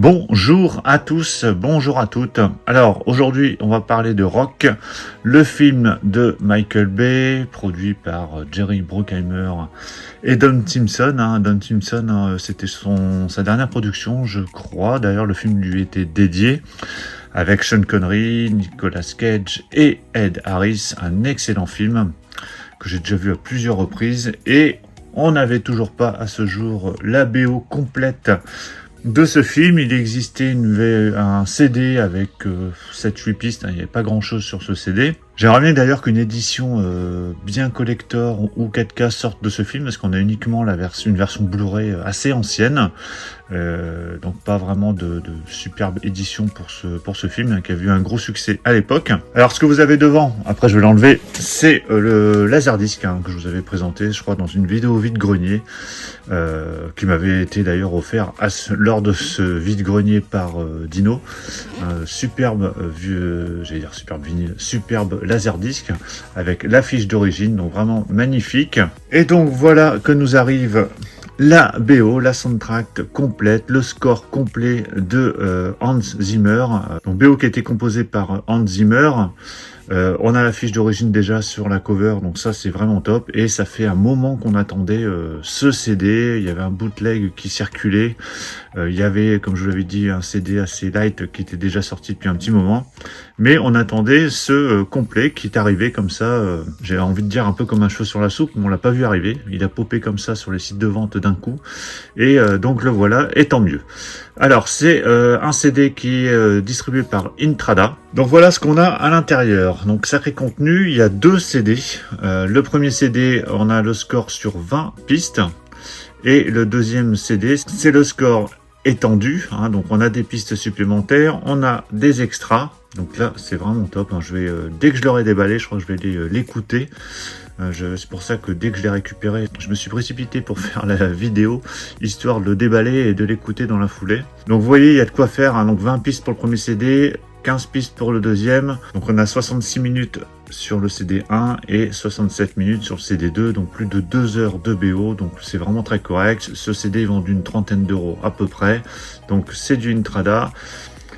Bonjour à tous, bonjour à toutes. Alors aujourd'hui on va parler de Rock, le film de Michael Bay, produit par Jerry Bruckheimer et Don Simpson. Don Simpson, c'était sa dernière production, je crois. D'ailleurs le film lui était dédié, avec Sean Connery, Nicolas Cage et Ed Harris. Un excellent film que j'ai déjà vu à plusieurs reprises, et on n'avait toujours pas à ce jour la BO complète de ce film. Il existait un CD avec 7-8 pistes, il n'y avait pas grand chose sur ce CD. J'aimerais bien d'ailleurs qu'une édition bien collector ou 4K sorte de ce film, parce qu'on a uniquement une version Blu-ray assez ancienne, donc pas vraiment de superbe édition pour ce film, qui a vu un gros succès à l'époque. Alors ce que vous avez devant, après je vais l'enlever, c'est le Laserdisc que je vous avais présenté, je crois, dans une vidéo vide-grenier, qui m'avait été d'ailleurs offert lors de ce vide-grenier par Dino. Superbe superbe vinyle, superbe Laserdisc avec l'affiche d'origine, donc vraiment magnifique. Et donc voilà que nous arrive la BO, la soundtrack complète, le score complet de Hans Zimmer. Donc BO qui a été composé par Hans Zimmer. On a l'affiche d'origine déjà sur la cover, donc ça c'est vraiment top. Et ça fait un moment qu'on attendait ce CD. Il y avait un bootleg qui circulait. Il y avait, comme je vous l'avais dit, un CD assez light qui était déjà sorti depuis un petit moment. Mais on attendait ce complet qui est arrivé comme ça. J'ai envie de dire un peu comme un cheveu sur la soupe, mais on l'a pas vu arriver. Il a popé comme ça sur les sites de vente d'un coup. Et donc le voilà, et tant mieux. Alors c'est un CD qui est distribué par Intrada. Donc voilà ce qu'on a à l'intérieur. Donc sacré contenu, il y a deux CD. Le premier CD, on a le score sur 20 pistes. Et le deuxième CD, c'est le score étendu. Donc on a des pistes supplémentaires, on a des extras. Donc là c'est vraiment top. Je vais, dès que je l'aurai déballé, je crois que je vais l'écouter. C'est pour ça que dès que je l'ai récupéré, je me suis précipité pour faire la vidéo, histoire de le déballer et de l'écouter dans la foulée. Donc vous voyez, il y a de quoi faire. Donc 20 pistes pour le premier CD, 15 pistes pour le deuxième. Donc on a 66 minutes sur le CD 1 et 67 minutes sur le CD 2, donc plus de 2 heures de BO, donc c'est vraiment très correct. Ce CD est vendu une trentaine d'euros à peu près, donc c'est du Intrada.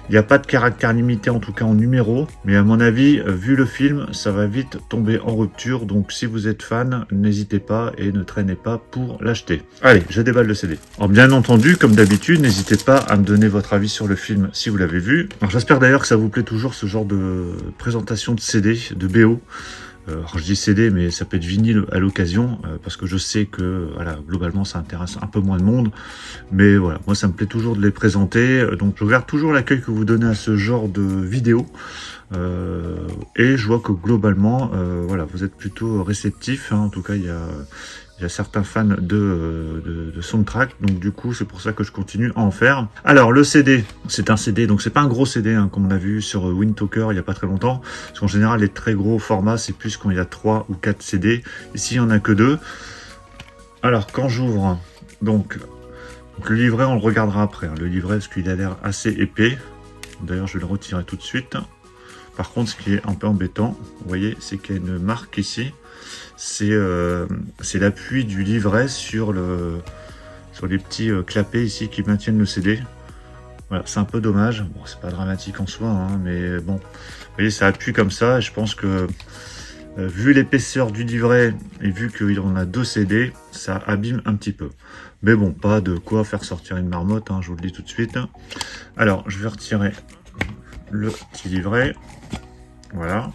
Il n'y a pas de caractère limité, en tout cas en numéro, mais à mon avis, vu le film, ça va vite tomber en rupture, donc si vous êtes fan, n'hésitez pas et ne traînez pas pour l'acheter. Allez, je déballe le CD. Alors bien entendu, comme d'habitude, n'hésitez pas à me donner votre avis sur le film si vous l'avez vu. Alors j'espère d'ailleurs que ça vous plaît toujours, ce genre de présentation de CD, de BO. Alors je dis CD, mais ça peut être vinyle à l'occasion, parce que je sais que voilà, globalement ça intéresse un peu moins de monde, mais voilà, moi ça me plaît toujours de les présenter, donc je regarde toujours l'accueil que vous donnez à ce genre de vidéo, et je vois que globalement, voilà, vous êtes plutôt réceptifs, en tout cas il y a certains fans de soundtrack, donc du coup c'est pour ça que je continue à en faire. Alors le CD, c'est un CD, donc c'est pas un gros CD comme on a vu sur Windtalker il y a pas très longtemps, parce qu'en général les très gros formats c'est plus quand il y a 3 ou 4 CD, ici il y en a que 2. Alors quand j'ouvre, donc le livret on le regardera après, le livret parce qu'il a l'air assez épais, d'ailleurs je vais le retirer tout de suite. Par contre ce qui est un peu embêtant, vous voyez, c'est qu'il y a une marque ici. C'est l'appui du livret sur les petits clapets ici qui maintiennent le CD. Voilà, c'est un peu dommage. Bon, c'est pas dramatique en soi, mais bon. Vous voyez, ça appuie comme ça. Et je pense que, vu l'épaisseur du livret et vu qu'il en a 2 CD, ça abîme un petit peu. Mais bon, pas de quoi faire sortir une marmotte, je vous le dis tout de suite. Alors, je vais retirer le petit livret. Voilà.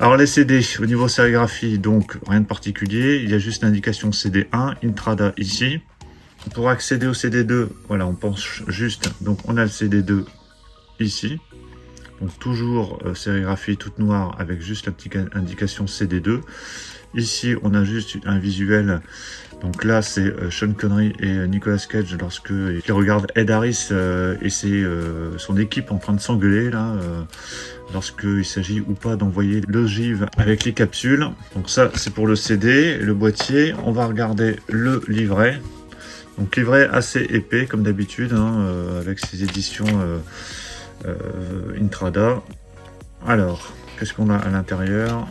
Alors les CD, au niveau sérigraphie, donc rien de particulier, il y a juste l'indication CD1, Intrada ici. Pour accéder au CD2, voilà, on penche juste, donc on a le CD2 ici. Donc toujours sérigraphie toute noire avec juste l'indication CD2. Ici, on a juste un visuel. Donc là, c'est Sean Connery et Nicolas Cage lorsque ils regardent Ed Harris et son équipe en train de s'engueuler là, lorsqu'il s'agit ou pas d'envoyer l'ogive avec les capsules. Donc ça, c'est pour le CD, le boîtier. On va regarder le livret. Donc livret assez épais comme d'habitude, avec ses éditions Intrada. Alors, qu'est-ce qu'on a à l'intérieur ?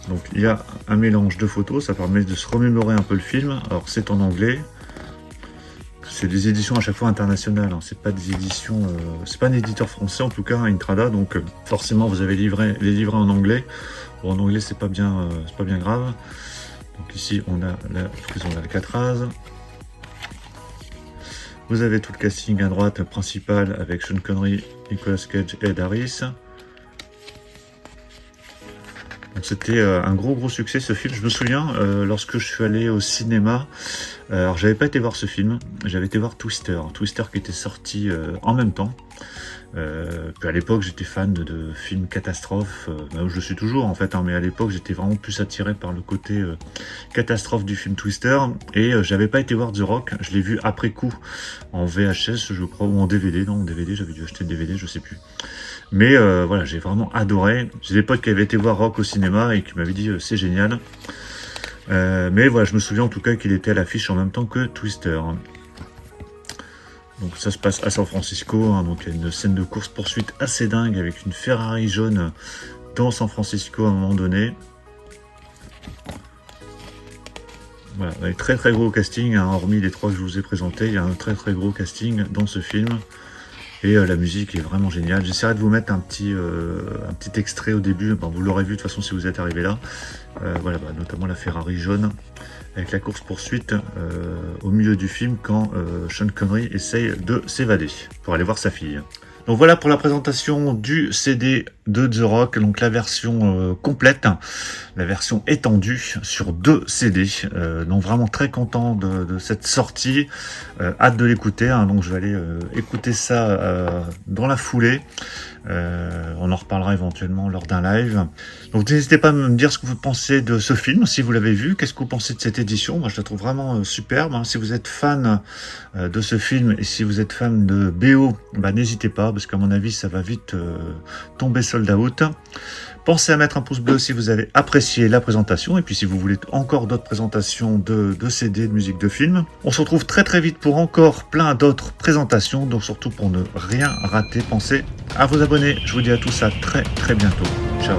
Donc il y a un mélange de photos, ça permet de se remémorer un peu le film. Alors c'est en anglais. c'est des éditions à chaque fois internationales, hein. C'est pas des éditions, c'est pas un éditeur français en tout cas, Intrada, donc forcément vous avez les livrets en anglais. Bon, en anglais c'est pas bien grave. Donc ici on a la prison d'Alcatraz. Vous avez tout le casting à droite principal avec Sean Connery, Nicolas Cage et Ed Harris. C'était un gros succès ce film. Je me souviens lorsque je suis allé au cinéma, alors j'avais pas été voir ce film, j'avais été voir Twister qui était sorti en même temps. Puis à l'époque j'étais fan de films catastrophes, je le suis toujours en fait, hein, mais à l'époque j'étais vraiment plus attiré par le côté catastrophe du film Twister, et j'avais pas été voir The Rock, je l'ai vu après coup en VHS je crois, ou en DVD, non en DVD, j'avais dû acheter le DVD, je sais plus. Mais voilà, j'ai vraiment adoré. J'ai des potes qui avaient été voir Rock au cinéma et qui m'avaient dit c'est génial. Mais voilà, je me souviens en tout cas qu'il était à l'affiche en même temps que Twister. Donc ça se passe à San Francisco, hein, donc il y a une scène de course-poursuite assez dingue avec une Ferrari jaune dans San Francisco à un moment donné. Voilà, un très gros casting, hein, hormis les 3 que je vous ai présentés, il y a un très gros casting dans ce film. Et la musique est vraiment géniale. J'essaierai de vous mettre un petit extrait au début. Bon, vous l'aurez vu de toute façon si vous êtes arrivé là. Voilà, notamment la Ferrari jaune avec la course-poursuite au milieu du film quand Sean Connery essaye de s'évader pour aller voir sa fille. Donc voilà pour la présentation du CD de The Rock, donc la version complète, la version étendue sur 2 CD. Donc vraiment très content de cette sortie, hâte de l'écouter, hein, donc je vais aller écouter ça dans la foulée. On en reparlera éventuellement lors d'un live. Donc n'hésitez pas à me dire ce que vous pensez de ce film, si vous l'avez vu, qu'est-ce que vous pensez de cette édition. Moi je la trouve vraiment superbe, hein. Si vous êtes fan de ce film et si vous êtes fan de BO, n'hésitez pas, parce qu'à mon avis ça va vite tomber sold out. Pensez à mettre un pouce bleu si vous avez apprécié la présentation, et puis si vous voulez encore d'autres présentations de CD, de musique de film. On se retrouve très vite pour encore plein d'autres présentations, donc surtout pour ne rien rater, pensez à vous abonner. Je vous dis à tous à très bientôt. Ciao.